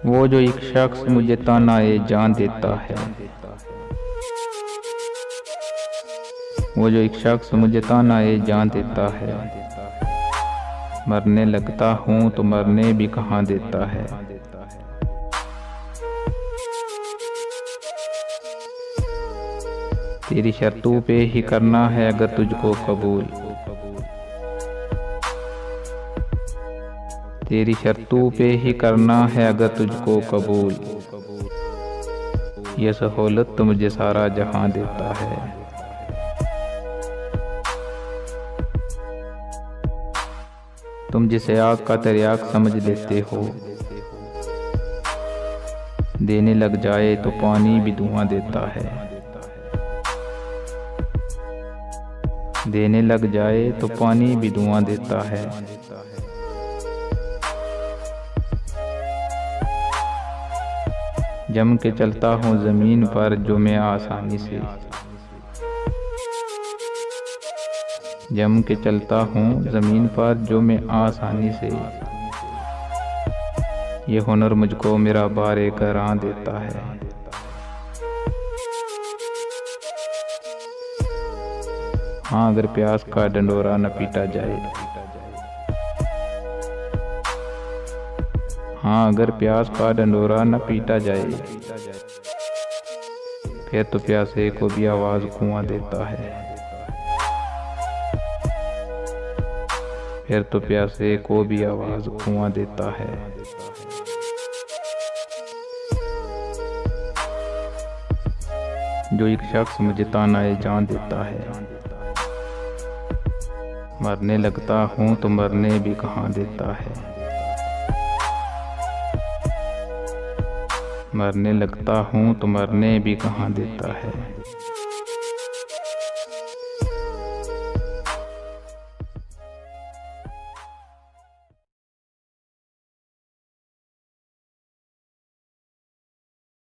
वो जो एक शख्स मुझे तानाए जान देता है, वो जो एक शख्स मुझे तानाए जान देता है। मरने लगता हूँ तो मरने भी कहाँ देता है। तेरी शर्तों पे ही करना है अगर तुझको कबूल, तेरी शर्तों पे ही करना है अगर तुझको कबूल। ये सहूलत तो मुझे सारा जहां देता है। तुम जिसे आग का तिर्याक समझ लेते हो, देने लग जाए तो पानी भी धुआं देता है। देने लग जाए तो पानी भी धुआं देता है। जम के चलता हूँ जमीन पर जो मैं आसानी से, जम के चलता हूँ जमीन पर जो मैं आसानी से। ये हुनर मुझको मेरा बारे करां देता है। हाँ, अगर प्यास का डंडोरा न पीटा जाए, हाँ अगर प्यास का डंडोरा न पीटा जाए, फिर तो प्यासे को भी आवाज कुआं देता है। फिर तो प्यासे को भी आवाज कुआं देता है। जो एक शख्स मुझे तानाए जान देता है, मरने लगता हूँ तो मरने भी कहाँ देता है। मरने लगता हूँ तो मरने भी कहाँ देता है।